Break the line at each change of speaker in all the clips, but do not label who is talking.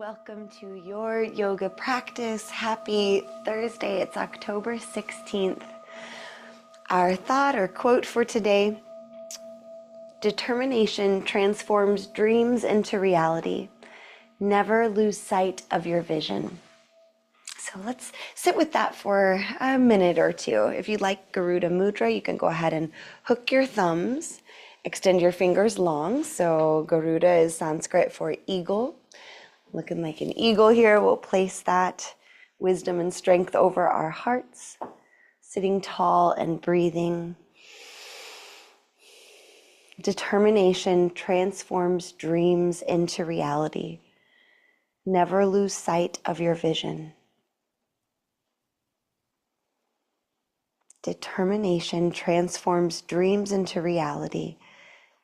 welcome to your yoga practice. Happy Thursday. It's October 16th. Our thought or quote for today: determination transforms dreams into reality. Never lose sight of your vision. So let's sit with that for a minute or two. If you'd like Garuda Mudra, you can go ahead and hook your thumbs, extend your fingers long. So Garuda is Sanskrit for eagle. Looking like an eagle here, we'll place that wisdom and strength over our hearts, sitting tall and breathing. Determination transforms dreams into reality. Never lose sight of your vision. Determination transforms dreams into reality.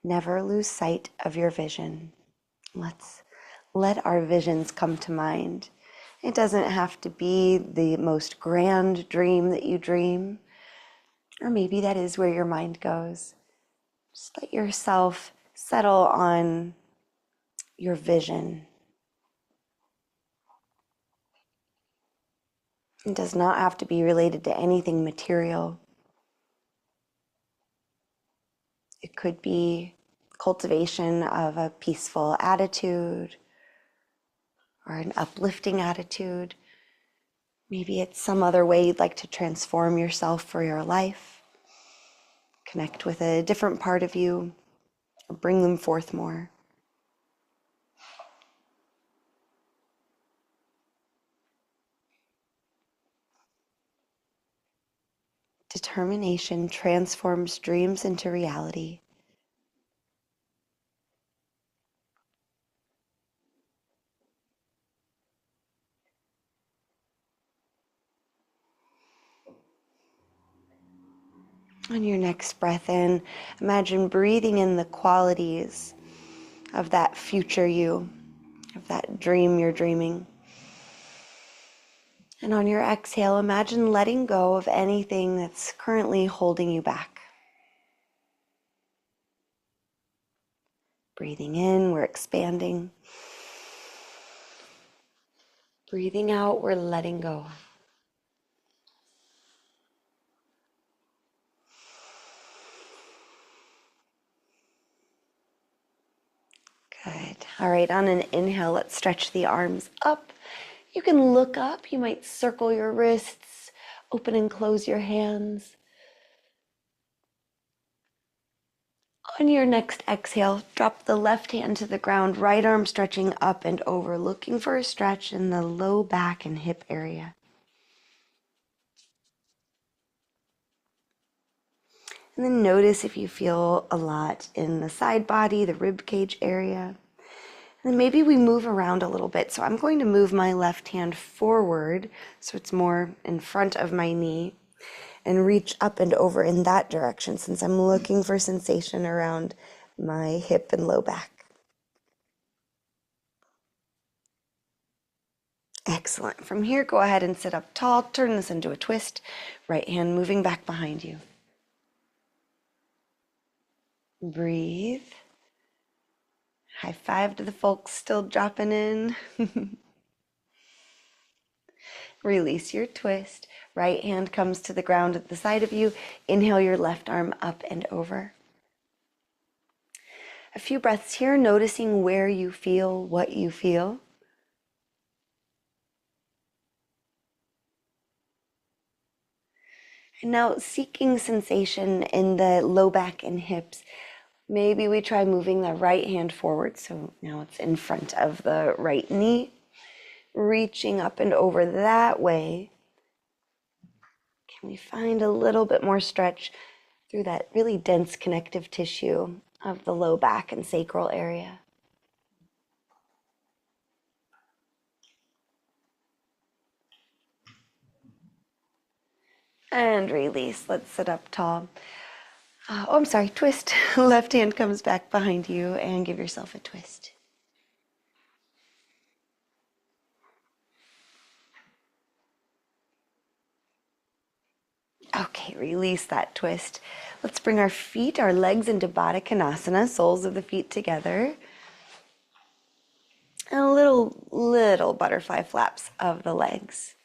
Never lose sight of your vision. Let's let our visions come to mind. It doesn't have to be the most grand dream that you dream, or maybe that is where your mind goes. Just let yourself settle on your vision. It does not have to be related to anything material. It could be cultivation of a peaceful attitude or an uplifting attitude. Maybe it's some other way you'd like to transform yourself for your life, connect with a different part of you, or bring them forth more. Determination transforms dreams into reality. On your next breath in, imagine breathing in the qualities of that future you, of that dream you're dreaming. And on your exhale, imagine letting go of anything that's currently holding you back. Breathing in, we're expanding. Breathing out, we're letting go. Good. All right, on an inhale, let's stretch the arms up. You can look up. You might circle your wrists, open and close your hands. On your next exhale, drop the left hand to the ground, right arm stretching up and over, looking for a stretch in the low back and hip area. And then notice if you feel a lot in the side body, the rib cage area. And then maybe we move around a little bit. So I'm going to move my left hand forward so it's more in front of my knee, and reach up and over in that direction since I'm looking for sensation around my hip and low back. Excellent. From here, go ahead and sit up tall. Turn this into a twist. Right hand moving back behind you. Breathe. High five to the folks still dropping in. Release your twist. Right hand comes to the ground at the side of you. Inhale your left arm up and over. A few breaths here, noticing where you feel, what you feel. And now seeking sensation in the low back and hips. Maybe we try moving the right hand forward. So now it's in front of the right knee. Reaching up and over that way. Can we find a little bit more stretch through that really dense connective tissue of the low back and sacral area? And release. Let's sit up tall. I'm sorry, twist. Left hand comes back behind you and give yourself a twist. Okay, release that twist. Let's bring our feet, our legs into Baddha Konasana, soles of the feet together. And a little little butterfly flaps of the legs.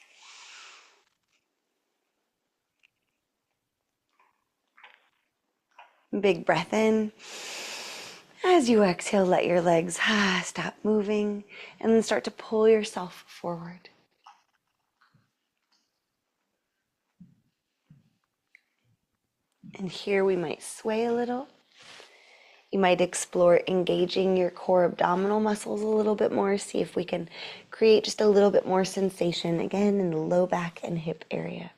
Big breath in. As you exhale, let your legs stop moving and then start to pull yourself forward. And here we might sway a little. You might explore engaging your core abdominal muscles a little bit more. See if we can create just a little bit more sensation, again, in the low back and hip area.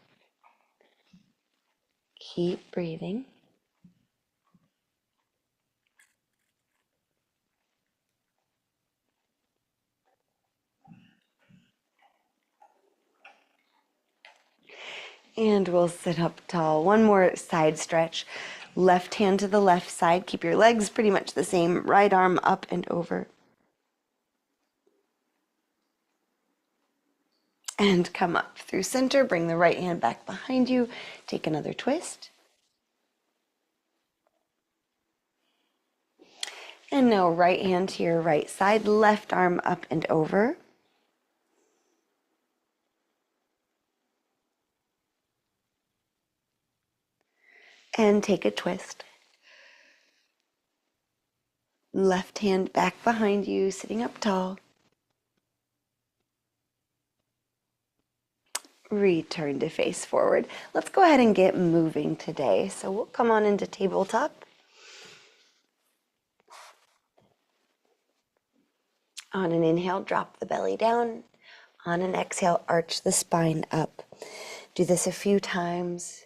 Keep breathing. And we'll sit up tall. One more side stretch. Left hand to the left side. Keep your legs pretty much the same. Right arm up and over. And come up through center. Bring the right hand back behind you. Take another twist. And now right hand to your right side. Left arm up and over. And take a twist. Left hand back behind you, sitting up tall. Return to face forward. Let's go ahead and get moving today. So we'll come on into tabletop. On an inhale, drop the belly down. On an exhale, arch the spine up. Do this a few times.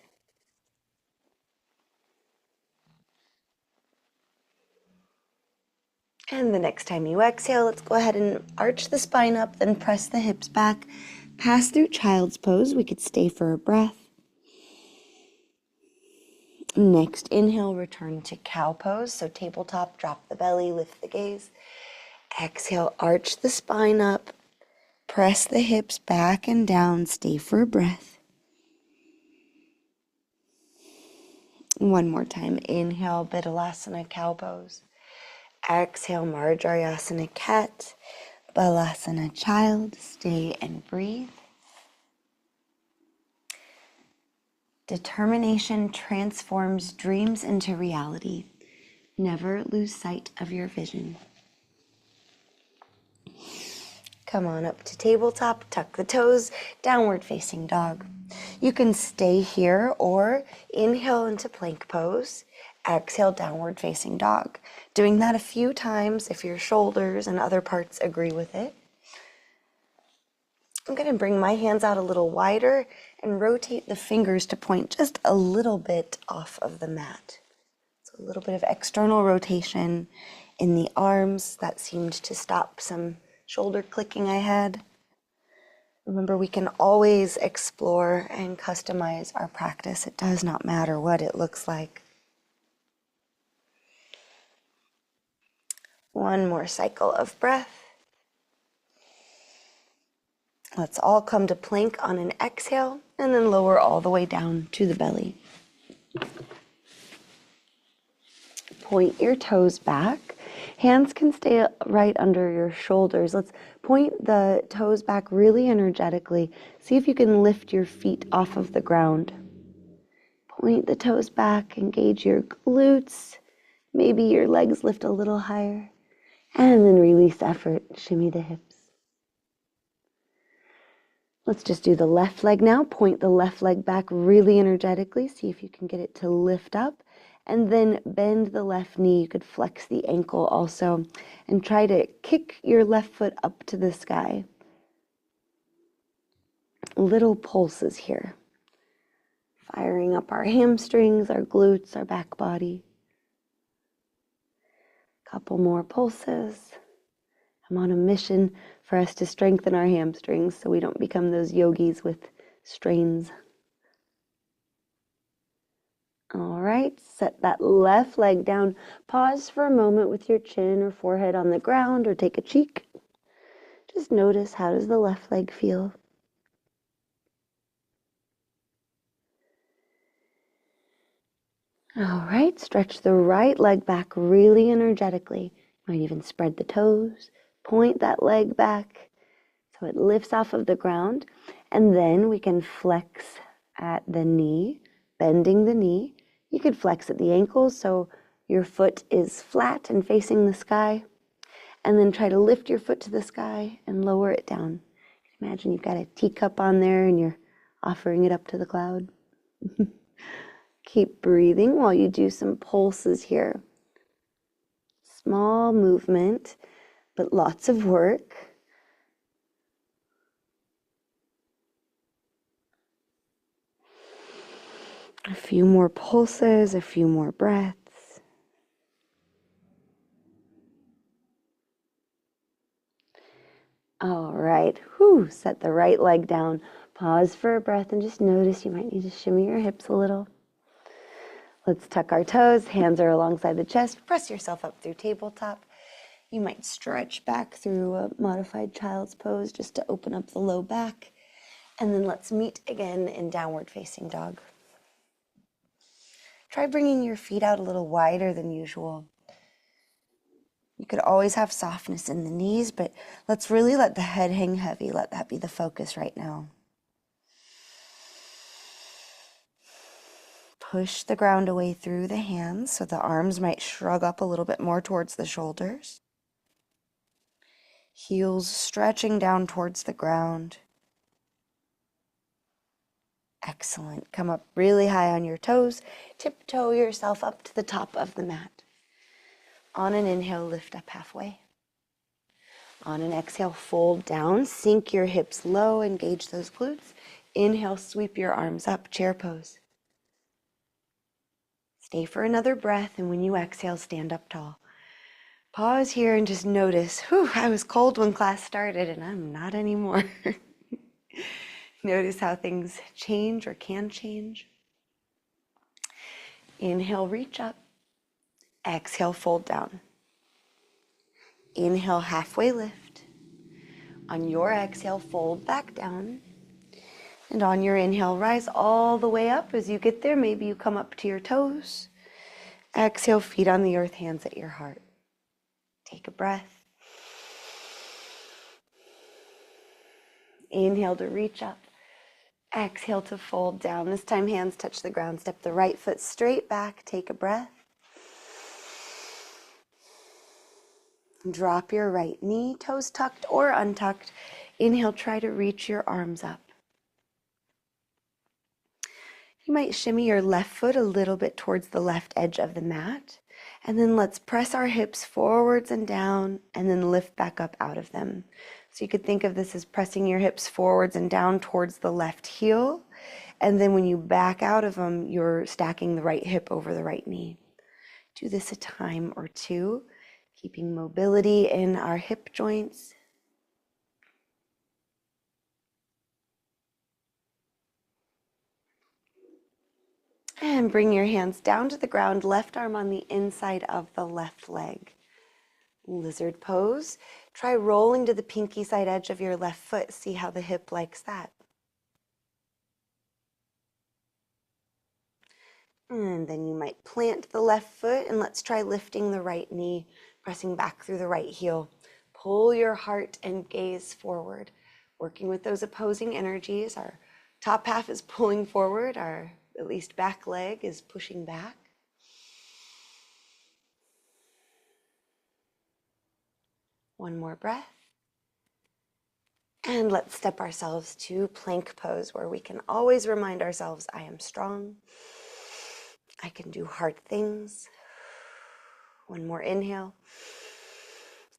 And the next time you exhale, let's go ahead and arch the spine up, then press the hips back. Pass through child's pose. We could stay for a breath. Next inhale, return to cow pose. So tabletop, drop the belly, lift the gaze. Exhale, arch the spine up. Press the hips back and down. Stay for a breath. One more time. Inhale, Balasana, cow pose. Exhale, Marjarayasana, cat. Balasana, child. Stay and breathe. Determination transforms dreams into reality. Never lose sight of your vision. Come on up to tabletop, tuck the toes, downward facing dog. You can stay here or inhale into plank pose, exhale, downward facing dog. Doing that a few times if your shoulders and other parts agree with it. I'm going to bring my hands out a little wider and rotate the fingers to point just a little bit off of the mat. So a little bit of external rotation in the arms. That seemed to stop some shoulder clicking I had. Remember, we can always explore and customize our practice. It does not matter what it looks like. One more cycle of breath. Let's all come to plank on an exhale and then lower all the way down to the belly. Point your toes back. Hands can stay right under your shoulders. Let's point the toes back really energetically. See if you can lift your feet off of the ground. Point the toes back, engage your glutes. Maybe your legs lift a little higher. And then release effort, shimmy the hips. Let's just do the left leg now. Point the left leg back really energetically. See if you can get it to lift up. And then bend the left knee. You could flex the ankle also. And try to kick your left foot up to the sky. Little pulses here. Firing up our hamstrings, our glutes, our back body. Couple more pulses. I'm on a mission for us to strengthen our hamstrings so we don't become those yogis with strains. All right, set that left leg down. Pause for a moment with your chin or forehead on the ground or take a cheek. Just notice, how does the left leg feel? All right, stretch the right leg back really energetically. Might even spread the toes, Point that leg back so it lifts off of the ground. And then we can flex at the knee, bending the knee. You could flex at the ankles so your foot is flat and facing the sky. And then try to lift your foot to the sky and lower it down. Imagine you've got a teacup on there and you're offering it up to the cloud. Keep breathing while you do some pulses here. Small movement, but lots of work. A few more pulses, a few more breaths. All right, set the right leg down. Pause for a breath and just notice you might need to shimmy your hips a little. Let's tuck our toes, hands are alongside the chest. Press yourself up through tabletop. You might stretch back through a modified child's pose just to open up the low back. And then let's meet again in downward facing dog. Try bringing your feet out a little wider than usual. You could always have softness in the knees, but let's really let the head hang heavy. Let that be the focus right now. Push the ground away through the hands so the arms might shrug up a little bit more towards the shoulders. Heels stretching down towards the ground. Excellent. Come up really high on your toes. Tiptoe yourself up to the top of the mat. On an inhale, lift up halfway. On an exhale, fold down. Sink your hips low, engage those glutes. Inhale, sweep your arms up, chair pose. Stay for another breath, and when you exhale, stand up tall. Pause here and just notice, I was cold when class started, and I'm not anymore. Notice how things change or can change. Inhale, reach up. Exhale, fold down. Inhale, halfway lift. On your exhale, fold back down. And on your inhale, rise all the way up. As you get there, maybe you come up to your toes. Exhale, feet on the earth, hands at your heart. Take a breath. Inhale to reach up. Exhale to fold down. This time, hands touch the ground. Step the right foot straight back. Take a breath. Drop your right knee, toes tucked or untucked. Inhale, try to reach your arms up. You might shimmy your left foot a little bit towards the left edge of the mat. And then let's press our hips forwards and down and then lift back up out of them. So you could think of this as pressing your hips forwards and down towards the left heel. And then when you back out of them, you're stacking the right hip over the right knee. Do this a time or two, keeping mobility in our hip joints. And bring your hands down to the ground, left arm on the inside of the left leg. Lizard pose. Try rolling to the pinky side edge of your left foot. See how the hip likes that. And then you might plant the left foot and let's try lifting the right knee, pressing back through the right heel. Pull your heart and gaze forward. Working with those opposing energies. Our top half is pulling forward. Our at least back leg is pushing back. One more breath. And let's step ourselves to plank pose where we can always remind ourselves, I am strong. I can do hard things. One more inhale.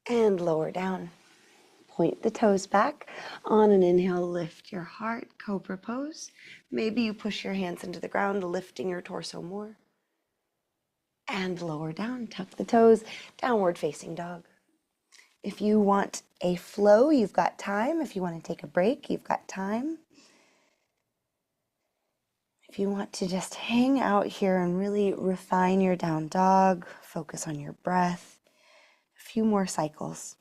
And lower down. Point the toes back. On an inhale, lift your heart, cobra pose. Maybe you push your hands into the ground, lifting your torso more. And lower down, tuck the toes, downward facing dog. If you want a flow, you've got time. If you want to take a break, you've got time. If you want to just hang out here and really refine your down dog, focus on your breath, a few more cycles.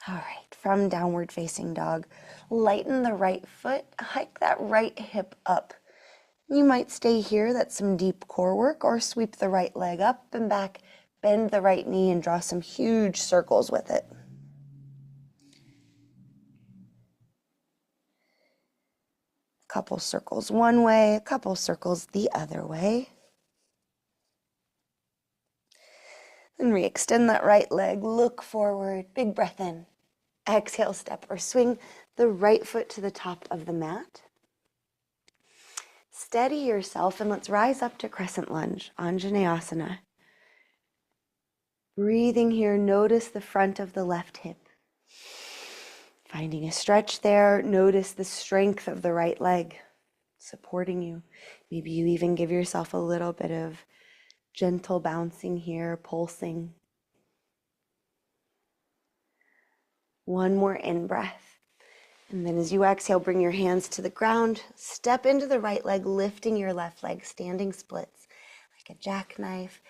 All right, from downward facing dog. Lighten the right foot, hike that right hip up. You might stay here, that's some deep core work, or sweep the right leg up and back, bend the right knee and draw some huge circles with it. Couple circles one way, a couple circles the other way. And re-extend that right leg, look forward, big breath in. Exhale, step or swing the right foot to the top of the mat. Steady yourself and let's rise up to crescent lunge, Anjaneyasana. Breathing here, notice the front of the left hip. Finding a stretch there, notice the strength of the right leg supporting you. Maybe you even give yourself a little bit of gentle bouncing here, pulsing. One more in-breath. And then as you exhale, bring your hands to the ground, step into the right leg, lifting your left leg, standing splits like a jackknife.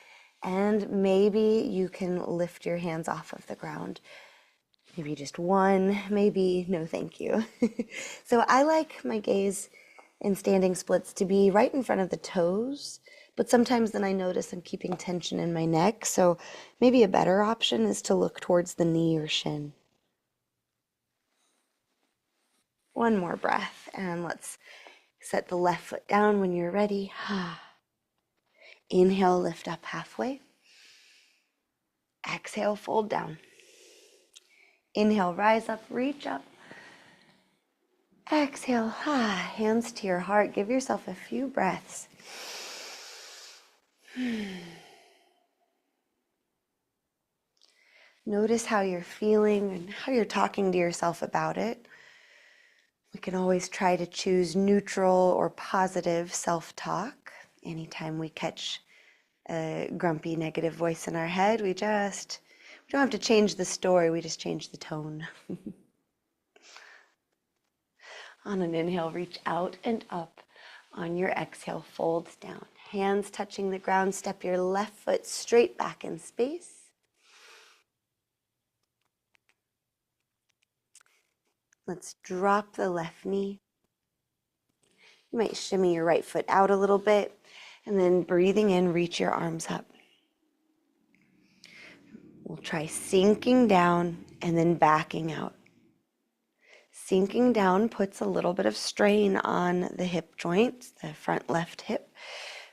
And maybe you can lift your hands off of the ground. Maybe just one, maybe no thank you. So I like my gaze in standing splits to be right in front of the toes, but sometimes then I notice I'm keeping tension in my neck. So maybe a better option is to look towards the knee or shin. One more breath, and let's set the left foot down when you're ready. Inhale, lift up halfway. Exhale, fold down. Inhale, rise up, reach up. Exhale, hands to your heart. Give yourself a few breaths. Notice how you're feeling and how you're talking to yourself about it. We can always try to choose neutral or positive self-talk. Anytime we catch a grumpy, negative voice in our head, we don't have to change the story, we just change the tone. On an inhale, reach out and up. On your exhale, fold down. Hands touching the ground, step your left foot straight back in space. Let's drop the left knee. You might shimmy your right foot out a little bit, and then breathing in, reach your arms up. We'll try sinking down and then backing out. Sinking down puts a little bit of strain on the hip joint, the front left hip.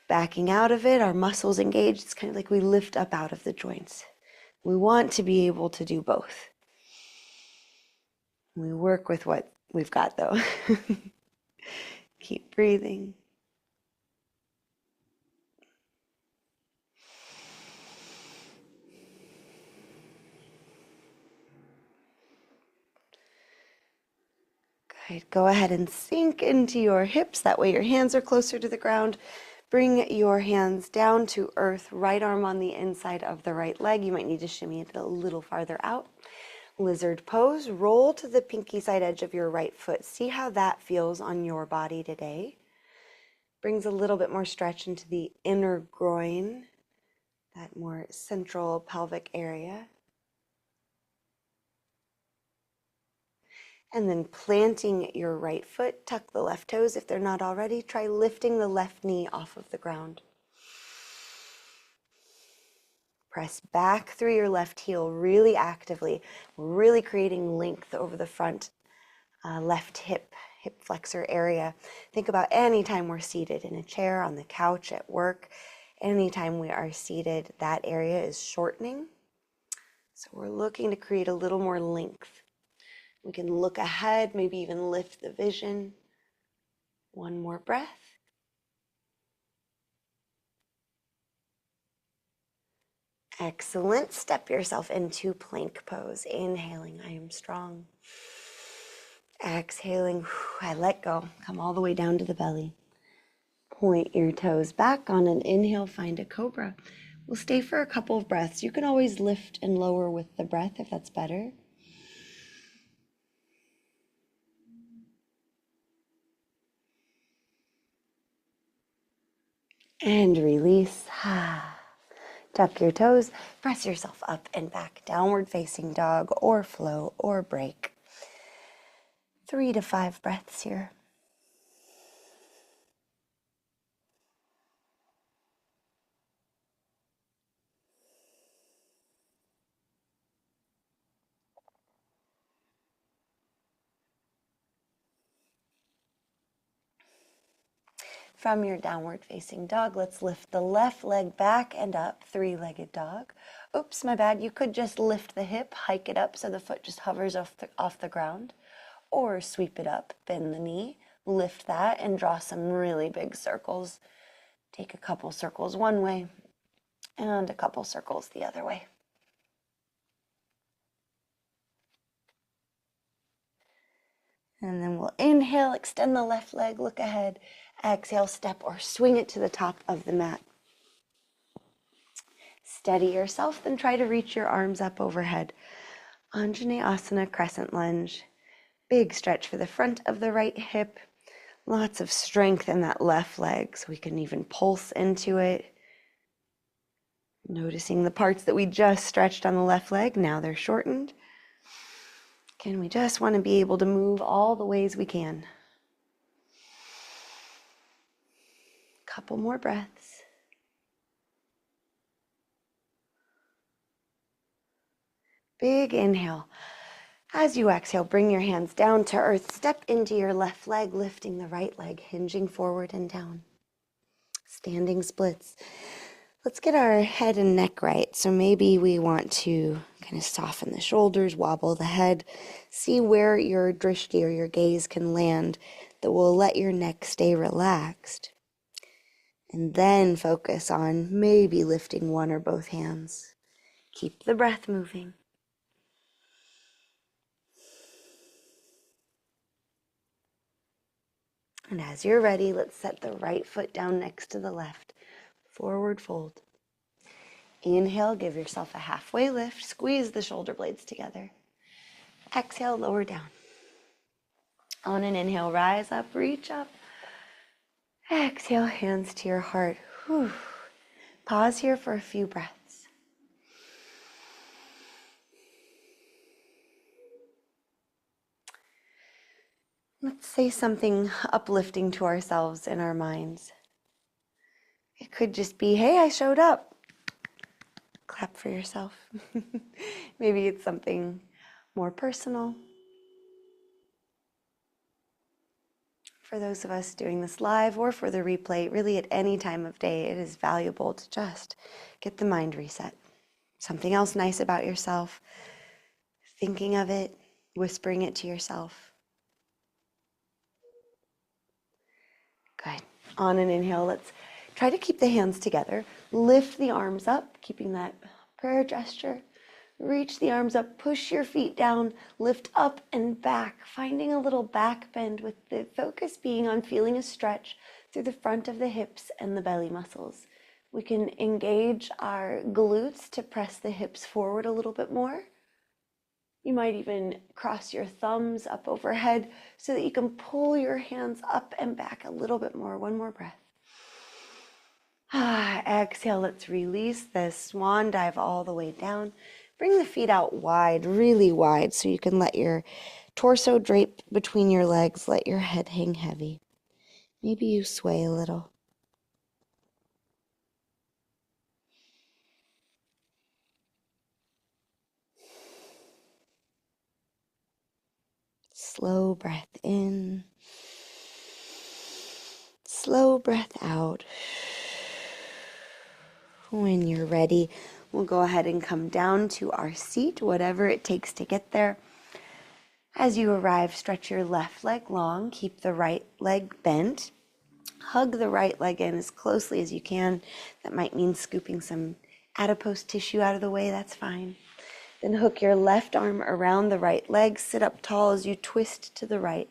Backing out of it, our muscles engage. It's kind of like we lift up out of the joints. We want to be able to do both. We work with what we've got though. Keep breathing. Good. Go ahead and sink into your hips. That way your hands are closer to the ground. Bring your hands down to earth, right arm on the inside of the right leg. You might need to shimmy it a little farther out. Lizard pose, roll to the pinky side edge of your right foot. See how that feels on your body today. Brings a little bit more stretch into the inner groin, that more central pelvic area. And then planting your right foot, tuck the left toes. If they're not already, try lifting the left knee off of the ground. Press back through your left heel really actively, really creating length over the front left hip flexor area. Think about any time we're seated in a chair, on the couch, at work. Anytime we are seated, that area is shortening. So we're looking to create a little more length. We can look ahead, maybe even lift the vision. One more breath. Excellent. Step yourself into plank pose. Inhaling, I am strong. Exhaling, I let go. Come all the way down to the belly. Point your toes back. On an inhale, find a cobra. We'll stay for a couple of breaths. You can always lift and lower with the breath if that's better. And release. Tuck your toes, press yourself up and back, downward facing dog or flow or break. 3 to 5 breaths here. From your downward facing dog, let's lift the left leg back and up, three-legged dog. Oops, my bad. You could just lift the hip, hike it up so the foot just hovers off the ground, or sweep it up, bend the knee, lift that, and draw some really big circles. Take a couple circles one way and a couple circles the other way. And then we'll inhale, extend the left leg, look ahead. Exhale, step or swing it to the top of the mat. Steady yourself, then try to reach your arms up overhead. Anjaneyasana, crescent lunge. Big stretch for the front of the right hip. Lots of strength in that left leg, so we can even pulse into it. Noticing the parts that we just stretched on the left leg, now they're shortened. Again, we just want to be able to move all the ways we can. Couple more breaths. Big inhale. As you exhale, bring your hands down to earth. Step into your left leg, lifting the right leg, hinging forward and down. Standing splits. Let's get our head and neck right. So maybe we want to kind of soften the shoulders, wobble the head, see where your drishti or your gaze can land that will let your neck stay relaxed. And then focus on maybe lifting one or both hands. Keep the breath moving. And as you're ready, let's set the right foot down next to the left. Forward fold. Inhale, give yourself a halfway lift. Squeeze the shoulder blades together. Exhale, lower down. On an inhale, rise up, reach up. Exhale, hands to your heart. Whew. Pause here for a few breaths. Let's say something uplifting to ourselves in our minds. It could just be, hey, I showed up. Clap for yourself. Maybe it's something more personal. For those of us doing this live or for the replay, really at any time of day, it is valuable to just get the mind reset. Something else nice about yourself, thinking of it, whispering it to yourself. Good. On an inhale, let's try to keep the hands together. Lift the arms up, keeping that prayer gesture. Reach the arms up, push your feet down, lift up and back, finding a little back bend with the focus being on feeling a stretch through the front of the hips and the belly muscles. We can engage our glutes to press the hips forward a little bit more. You might even cross your thumbs up overhead so that you can pull your hands up and back a little bit more. One more breath. Exhale, let's release this. Swan dive all the way down. Bring the feet out wide, really wide, so you can let your torso drape between your legs. Let your head hang heavy. Maybe you sway a little. Slow breath in. Slow breath out. When you're ready, we'll go ahead and come down to our seat, whatever it takes to get there. As you arrive, stretch your left leg long, keep the right leg bent. Hug the right leg in as closely as you can. That might mean scooping some adipose tissue out of the way, that's fine. Then hook your left arm around the right leg, sit up tall as you twist to the right.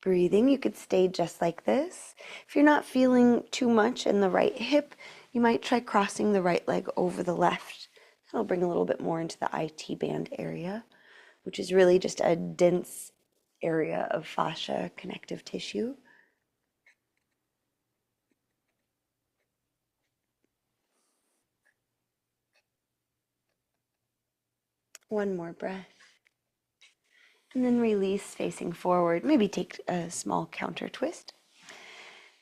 Breathing, you could stay just like this. If you're not feeling too much in the right hip, you might try crossing the right leg over the left. That'll bring a little bit more into the IT band area, which is really just a dense area of fascia connective tissue. One more breath. And then release, facing forward. Maybe take a small counter twist.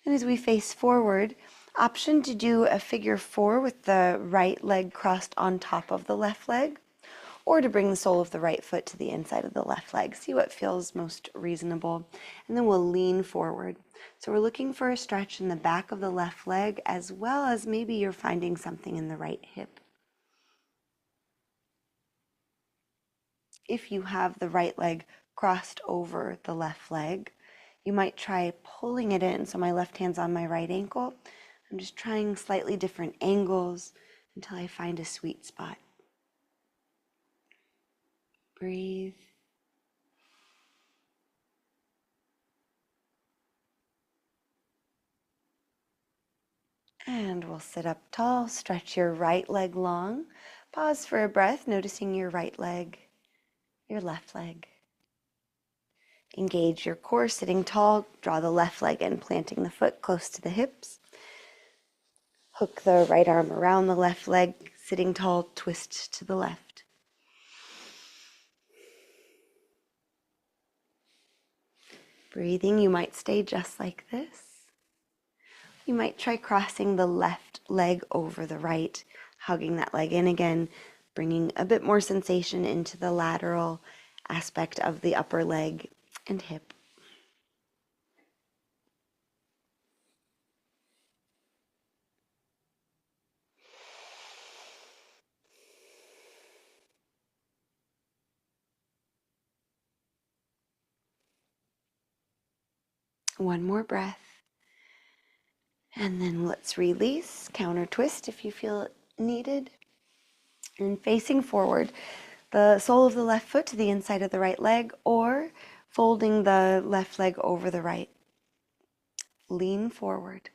And as we face forward, option to do a figure 4 with the right leg crossed on top of the left leg, or to bring the sole of the right foot to the inside of the left leg. See what feels most reasonable. And then we'll lean forward. So we're looking for a stretch in the back of the left leg, as well as maybe you're finding something in the right hip. If you have the right leg crossed over the left leg, you might try pulling it in. So my left hand's on my right ankle. I'm just trying slightly different angles until I find a sweet spot. Breathe. And we'll sit up tall, stretch your right leg long. Pause for a breath, noticing your right leg, your left leg. Engage your core, sitting tall. Draw the left leg in, planting the foot close to the hips. Hook the right arm around the left leg, sitting tall, twist to the left. Breathing, you might stay just like this. You might try crossing the left leg over the right, hugging that leg in again, bringing a bit more sensation into the lateral aspect of the upper leg and hip. One more breath. And then let's release, counter twist if you feel it needed. And facing forward, the sole of the left foot to the inside of the right leg, or folding the left leg over the right. Lean forward.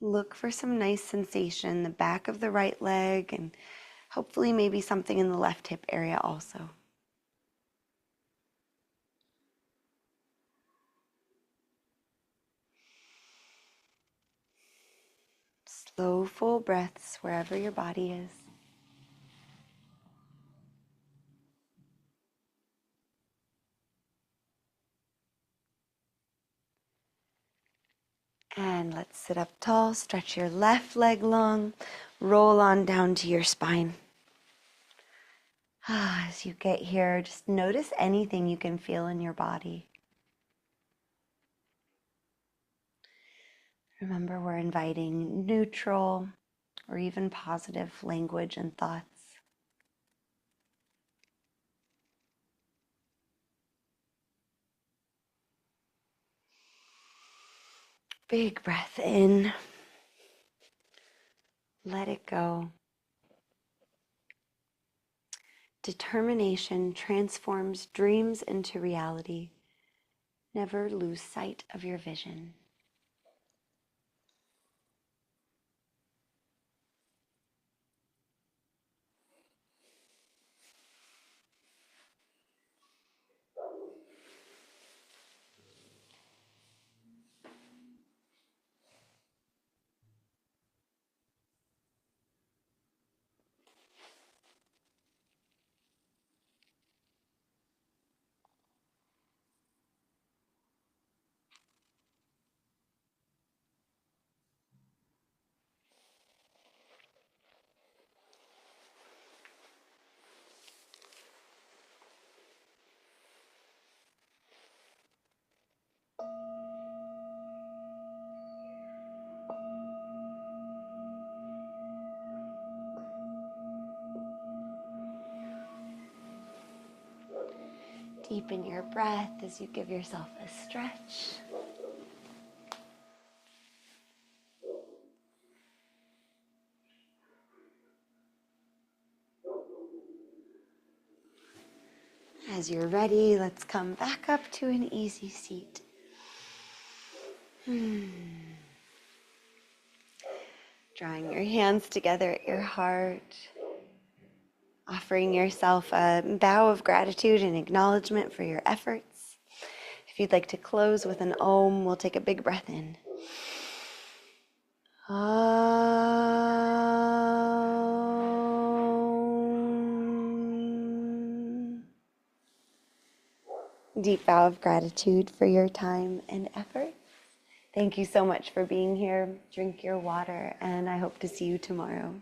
Look for some nice sensation in the back of the right leg, and hopefully maybe something in the left hip area also. Slow, full breaths wherever your body is. And let's sit up tall, stretch your left leg long, roll on down to your spine. As you get here, just notice anything you can feel in your body. Remember, we're inviting neutral or even positive language and thoughts. Big breath in. Let it go. Determination transforms dreams into reality. Never lose sight of your vision. Deepen your breath as you give yourself a stretch. As you're ready, let's come back up to an easy seat. Drawing your hands together at your heart. Offering yourself a bow of gratitude and acknowledgement for your efforts. If you'd like to close with an Om, we'll take a big breath in. Om. deep vow of gratitude for your time and effort. Thank you so much for being here. Drink your water, and I hope to see you tomorrow.